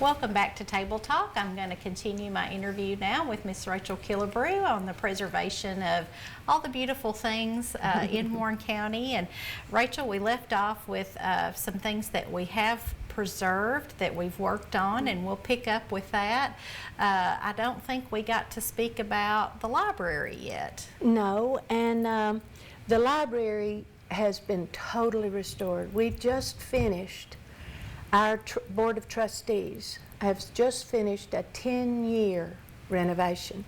Welcome back to Table Talk. I'm going to continue my interview now with Miss Rachel Killebrew on the preservation of all the beautiful things in Warren County. And Rachel, we left off with some things that we have preserved that we've worked on, and we'll pick up with that. I don't think we got to speak about the library yet. No, and the library has been totally restored. We've just finished, our Board of Trustees has just finished a 10-year renovation.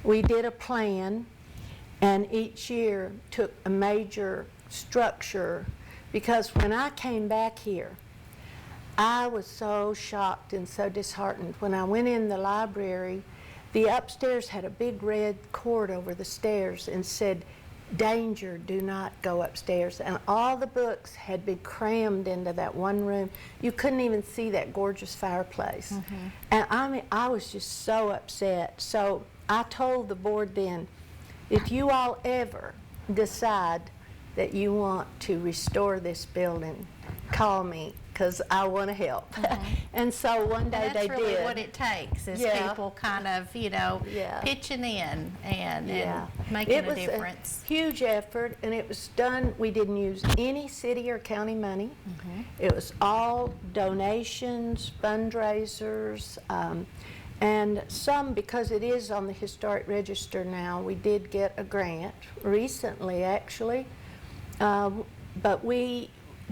We did a plan, and each year took a major structure, because when I came back here, I was so shocked and so disheartened. When I went in the library, the upstairs had a big red cord over the stairs and said, "Danger, do not go upstairs." And all the books had been crammed into that one room. You couldn't even see that gorgeous fireplace. And I was just so upset. So I told the board then, if you all ever decide that you want to restore this building, call me, because I want to help. And so one day they did. That's really what it takes, is people kind of, you know, pitching in and making a difference. A huge effort, and it was done. We didn't use any city or county money. It was all donations, fundraisers, and some, because it is on the Historic Register now, we did get a grant recently, actually. But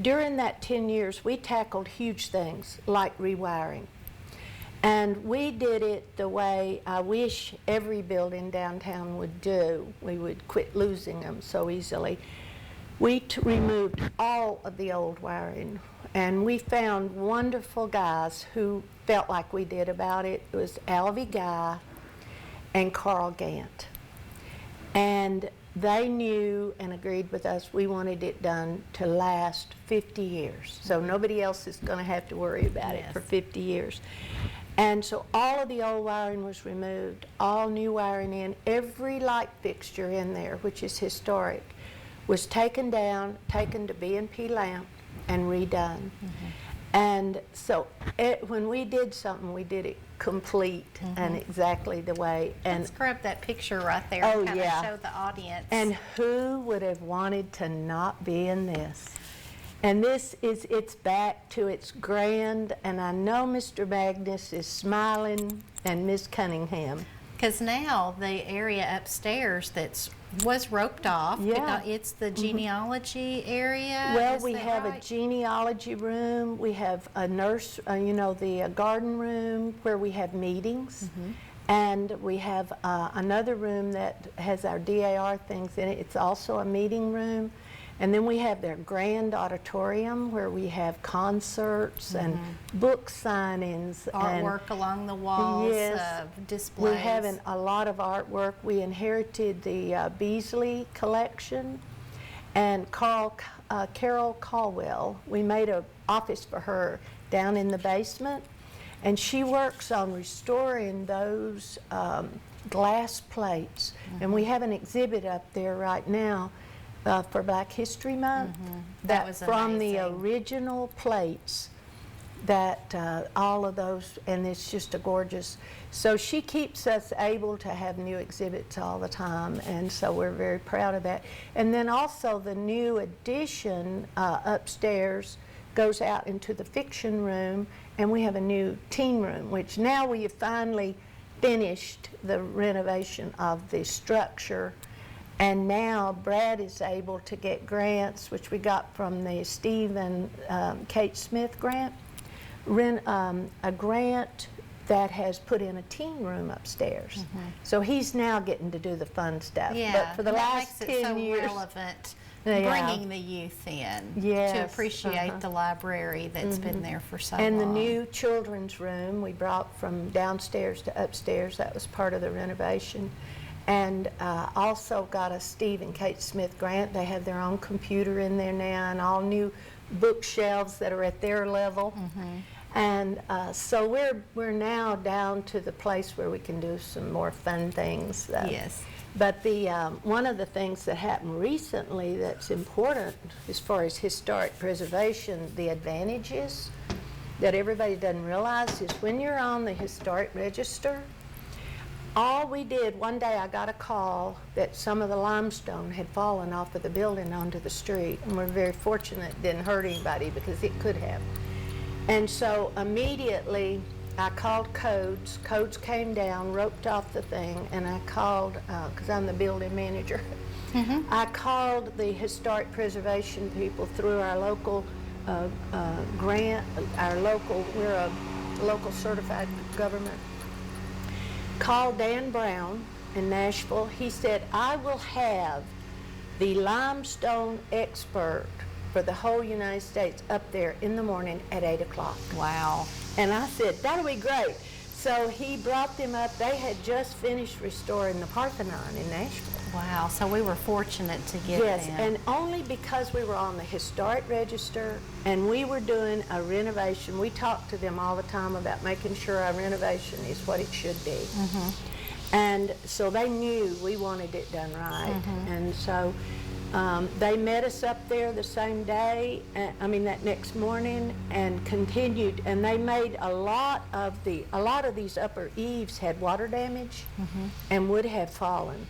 during that 10 years, we tackled huge things like rewiring. And we did it the way I wish every building downtown would do. We would quit losing them so easily. We removed all of the old wiring, and we found wonderful guys who felt like we did about it. It was Alvy Guy and Carl Gant. And they knew and agreed with us we wanted it done to last 50 years. So nobody else is going to have to worry about it for 50 years. And so all of the old wiring was removed, all new wiring in. Every light fixture in there, which is historic, was taken down, taken to B&P lamp, and redone. And so when we did something, we did it complete and exactly the way. And let's grab that picture right there and kind of show the audience. And who would have wanted to not be in this? And this is, it's back to its grand, and I know Mr. Magnus is smiling, and Miss Cunningham. Because now the area upstairs was roped off. It's the genealogy area. Well, we have a genealogy room. We have a nurse, the garden room where we have meetings. And we have another room that has our DAR things in it. It's also a meeting room. And then we have their grand auditorium where we have concerts and book signings. Artwork along the walls, displays. We have a lot of artwork. We inherited the Beasley collection. And Carol Caldwell, we made an office for her down in the basement. And she works on restoring those glass plates. And we have an exhibit up there right now for Black History Month, that was from amazing. the original plates, that all of those, and it's just a gorgeous. So she keeps us able to have new exhibits all the time, and so we're very proud of that. And then also the new addition upstairs goes out into the fiction room, and we have a new teen room, which now we have finally finished the renovation of the structure. And now Brad is able to get grants, which we got from the Steve and Kate Smith grant, a grant that has put in a teen room upstairs. So he's now getting to do the fun stuff. But for the last 10 years, relevant, bringing the youth in to appreciate the library that's been there for so long. And the new children's room we brought from downstairs to upstairs. That was part of the renovation. And also got a Steve and Kate Smith grant. They have their own computer in there now, and all new bookshelves that are at their level. And so we're now down to the place where we can do some more fun things. But one of the things that happened recently that's important as far as historic preservation, the advantages that everybody doesn't realize is when you're on the historic register, all we did, one day I got a call that some of the limestone had fallen off of the building onto the street, and we're very fortunate it didn't hurt anybody because it could have. And so immediately I called codes. Codes came down, roped off the thing, and I called, because I'm the building manager, I called the historic preservation people through our local grant, we're a local certified government. Called Dan Brown in Nashville. He said, I will have the limestone expert for the whole United States up there in the morning at 8 o'clock. Wow. And I said, that'll be great. So he brought them up. They had just finished restoring the Parthenon in Nashville. Wow, so we were fortunate to get Yes, them. and only because we were on the historic register and we were doing a renovation. We talked to them all the time about making sure our renovation is what it should be. And so they knew we wanted it done right. And so they met us up there the same day, that next morning, and continued. And they made a lot of these upper eaves had water damage and would have fallen.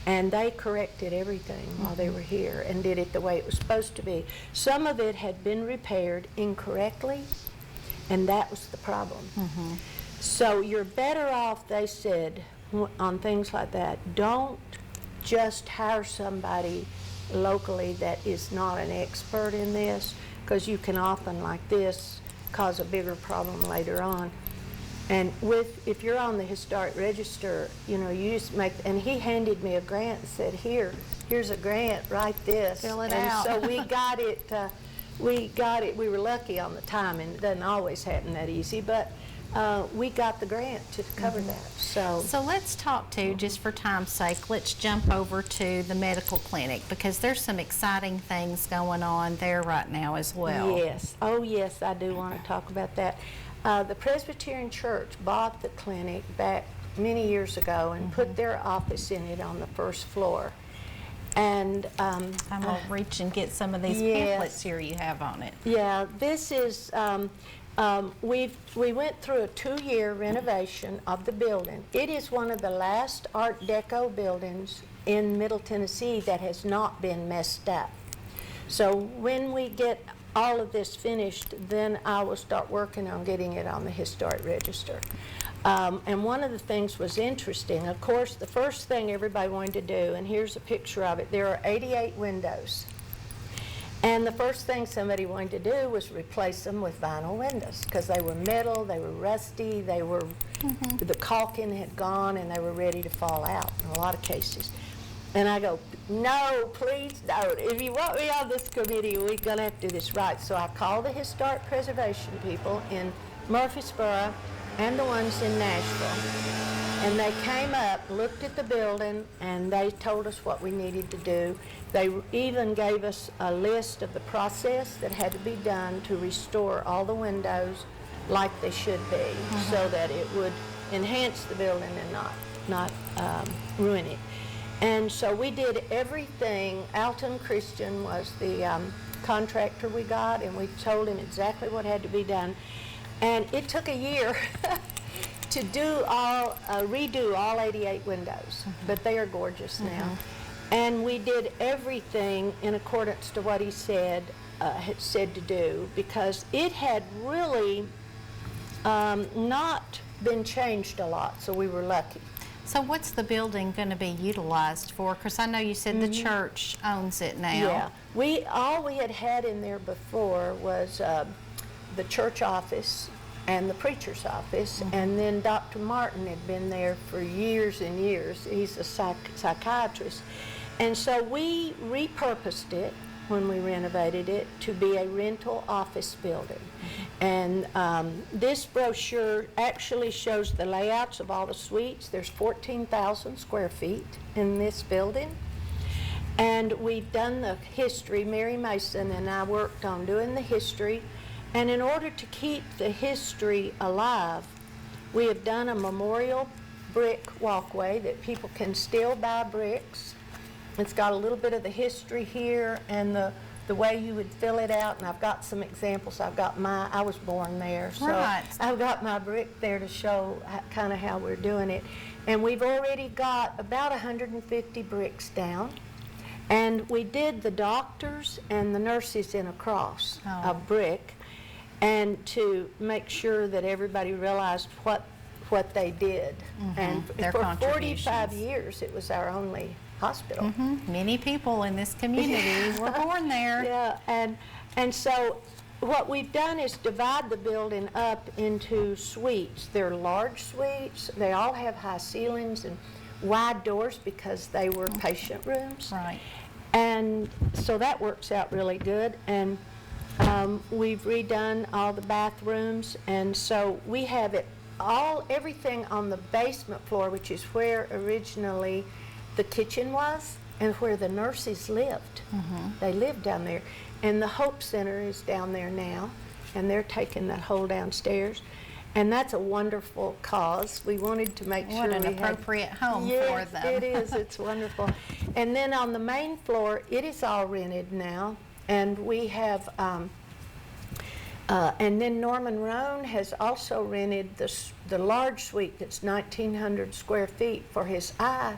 And they corrected everything while they were here and did it the way it was supposed to be. Some of it had been repaired incorrectly, and that was the problem. So you're better off, they said, on things like that. Don't just hire somebody locally that is not an expert in this, because you can often, like this, cause a bigger problem later on. And if you're on the historic register, you just make, and he handed me a grant and said, here's a grant, write this. Fill it and out. So we got it, we were lucky on the timing. It doesn't always happen that easy, but we got the grant to cover that. So let's talk to, just for time's sake, let's jump over to the medical clinic, because there's some exciting things going on there right now as well. Yes, oh yes, I do want to talk about that. The Presbyterian Church bought the clinic back many years ago and put their office in it on the first floor. And I'm going to reach and get some of these pamphlets here you have on it. Yeah, this is, we went through a 2-year renovation of the building. It is one of the last Art Deco buildings in Middle Tennessee that has not been messed up. So when we get all of this finished, then I will start working on getting it on the historic register. And one of the things was interesting. Of course, the first thing everybody wanted to do, and here's a picture of it, there are 88 windows. And the first thing somebody wanted to do was replace them with vinyl windows, because they were metal, they were rusty, they were, the caulking had gone, and they were ready to fall out in a lot of cases. And I go, no, please don't. If you want me on this committee, we're going to have to do this right. So I called the historic preservation people in Murfreesboro and the ones in Nashville. And they came up, looked at the building, and they told us what we needed to do. They even gave us a list of the process that had to be done to restore all the windows like they should be, so that it would enhance the building and not ruin it. And so we did everything. Alton Christian was the contractor we got, and we told him exactly what had to be done. And it took a year to redo all 88 windows, but they are gorgeous now. And we did everything in accordance to what he had said to do, because it had really not been changed a lot, so we were lucky. So what's the building going to be utilized for? Because I know you said the church owns it now. Yeah, all we had in there before was the church office and the preacher's office, and then Dr. Martin had been there for years and years. He's a psychiatrist. And so we repurposed it when we renovated it to be a rental office building. And this brochure actually shows the layouts of all the suites. There's 14,000 square feet in this building. And we've done the history. Mary Mason and I worked on doing the history. And in order to keep the history alive, we have done a memorial brick walkway that people can still buy bricks. It's got a little bit of the history here and the the way you would fill it out, and I've got some examples. I was born there, so Right. I've got my brick there to show kind of how we're doing it. And we've already got about 150 bricks down. And we did the doctors and the nurses in a cross of brick, and to make sure that everybody realized what they did. And Their for contributions. 45 years, it was our only hospital. Many people in this community were born there. Yeah, and so what we've done is divide the building up into suites. They're large suites. They all have high ceilings and wide doors because they were patient rooms. Right. And so that works out really good. And we've redone all the bathrooms, and so we have everything on the basement floor, which is where originally the kitchen was and where the nurses lived. They lived down there. And the Hope Center is down there now, and they're taking that whole downstairs. And that's a wonderful cause. We wanted to make sure What an appropriate home for them. It is. It's wonderful. And then on the main floor, it is all rented now, and we have. And then Norman Roan has also rented the large suite that's 1,900 square feet for his eye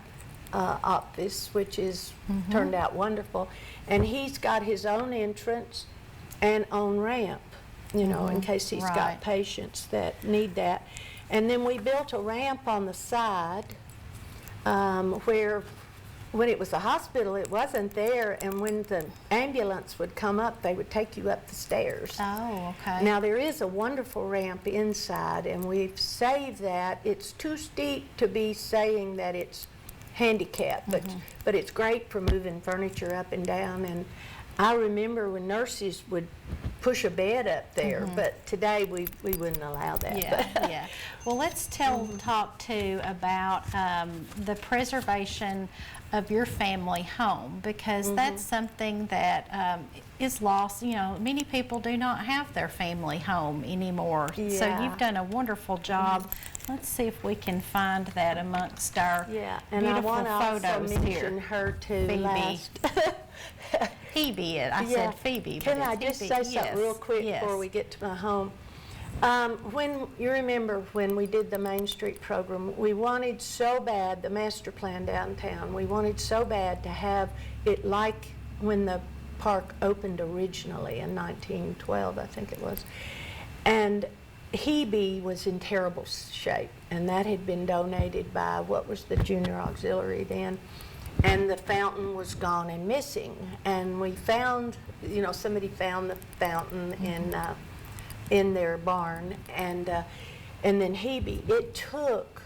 office, which is turned out wonderful. And he's got his own entrance and own ramp, in case he's got patients that need that. And then we built a ramp on the side where when it was a hospital, it wasn't there, and when the ambulance would come up, they would take you up the stairs. Oh, okay. Now, there is a wonderful ramp inside, and we've saved that. It's too steep to be saying that it's handicapped, but it's great for moving furniture up and down. And I remember when nurses would push a bed up there, but today we wouldn't allow that. Yeah. Well, let's talk too about the preservation of your family home, because that's something that is lost. Many people do not have their family home anymore. Yeah. So you've done a wonderful job. Let's see if we can find that amongst our and I beautiful want to also photos mention here. her too. Phoebe. Phoebe, I said Phoebe. But Can I it's just Phoebe. say something real quick before we get to my home? When you remember when we did the Main Street program, we wanted so bad, the master plan downtown, we wanted so bad to have it like when the park opened originally in 1912, I think it was. And Hebe was in terrible shape, and that had been donated by what was the junior auxiliary then. And the fountain was gone and missing. And we found, somebody found the fountain in their barn. And then Hebe, it took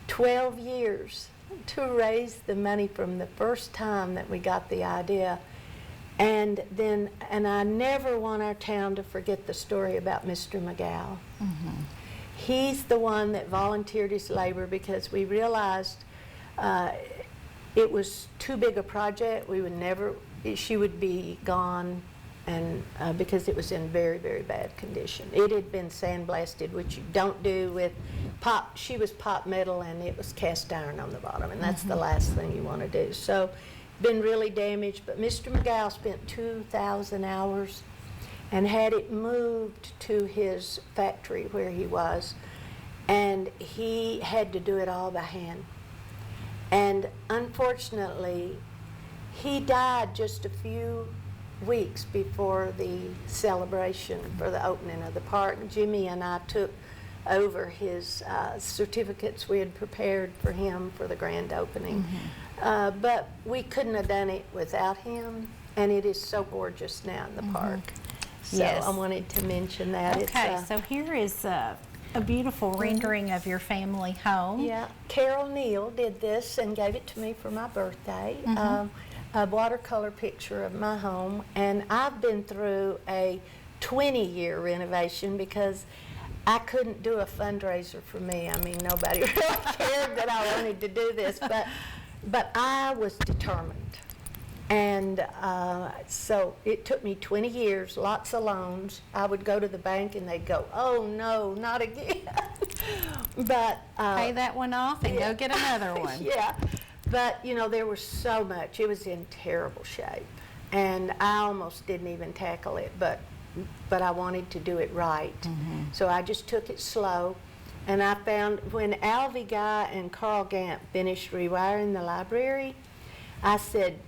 12 years to raise the money from the first time that we got the idea. And I never want our town to forget the story about Mr. McGow. He's the one that volunteered his labor because we realized it was too big a project. She would be gone, and because it was in very, very bad condition. It had been sandblasted, which you don't do with pop. She was pot metal, and it was cast iron on the bottom, and that's the last thing you want to do. So, been really damaged, but Mr. McGow spent 2,000 hours and had it moved to his factory where he was, and he had to do it all by hand. And unfortunately, he died just a few weeks before the celebration for the opening of the park. Jimmy and I took over his certificates we had prepared for him for the grand opening. But we couldn't have done it without him, and it is so gorgeous now in the park. So I wanted to mention that. Okay, so here is a beautiful rendering of your family home. Yeah, Carol Neal did this and gave it to me for my birthday. A watercolor picture of my home, and I've been through a 20-year renovation because I couldn't do a fundraiser for me. I mean, nobody really cared that I wanted to do this, but I was determined. And so it took me 20 years, lots of loans. I would go to the bank and they'd go, "Oh no, not again." But pay that one off and go get another one. Yeah, but there was so much. It was in terrible shape, and I almost didn't even tackle it, but I wanted to do it right. So I just took it slow, and I found when Alvy Guy and Carl Gant finished rewiring the library, I said,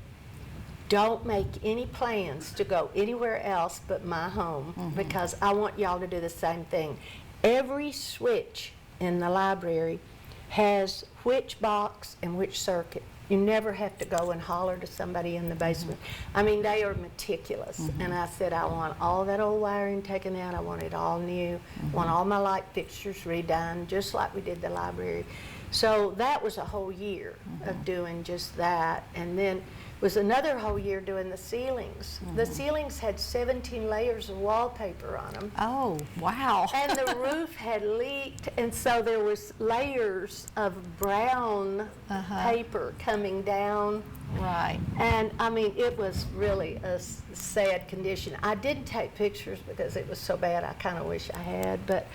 don't make any plans to go anywhere else but my home, because I want y'all to do the same thing. Every switch in the library has which box and which circuit. You never have to go and holler to somebody in the basement. I mean, they are meticulous. And I said, I want all that old wiring taken out. I want it all new. I want all my light fixtures redone, just like we did the library. So that was a whole year of doing just that. And then was another whole year doing the ceilings. The ceilings had 17 layers of wallpaper on them. Oh, wow. And the roof had leaked, and so there was layers of brown paper coming down. Right. And I mean, it was really a sad condition. I didn't take pictures because it was so bad. I kind of wish I had, but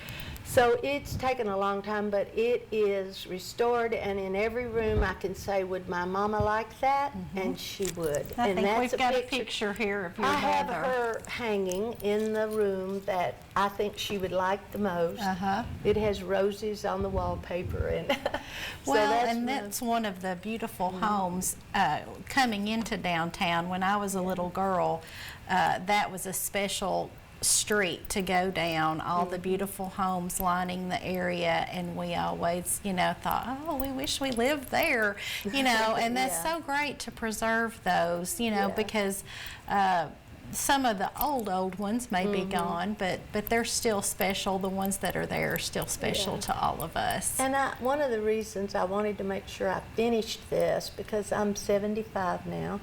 so it's taken a long time, but it is restored, and in every room I can say, would my mama like that? And she would. I and think that's we've got a picture here of your I mother. have her hanging in the room that I think she would like the most. It has roses on the wallpaper, and so Well, that's one of the beautiful homes coming into downtown. When I was a little girl, that was a special street to go down, all the beautiful homes lining the area, and we always, thought, oh, we wish we lived there, and that's so great to preserve those, because some of the old ones may be gone, but they're still special. The ones that are there are still special to all of us. And one of the reasons I wanted to make sure I finished this, because I'm 75 now,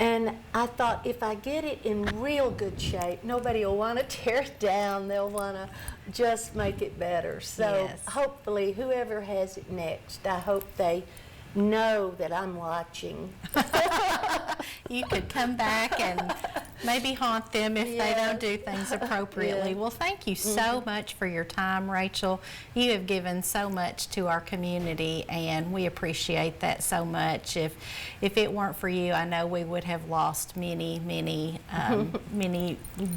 and I thought, if I get it in real good shape, nobody will want to tear it down. They'll want to just make it better. So hopefully, whoever has it next, I hope they know that I'm watching. You could come back and maybe haunt them if they don't do things appropriately. Well, thank you so much for your time, Rachel. You have given so much to our community, and we appreciate that so much. If it weren't for you, I know we would have lost many many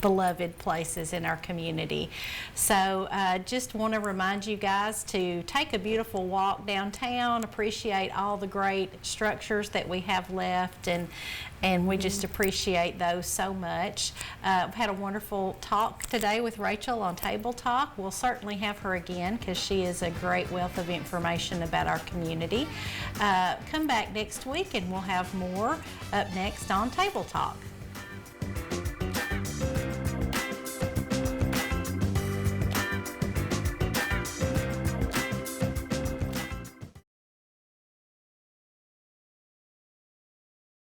beloved places in our community. So just want to remind you guys to take a beautiful walk downtown, appreciate all the great structures that we have left, and we just appreciate those so much. We've had a wonderful talk today with Rachel on Table Talk. We'll certainly have her again, because she is a great wealth of information about our community. Come back next week and we'll have more up next on Table Talk.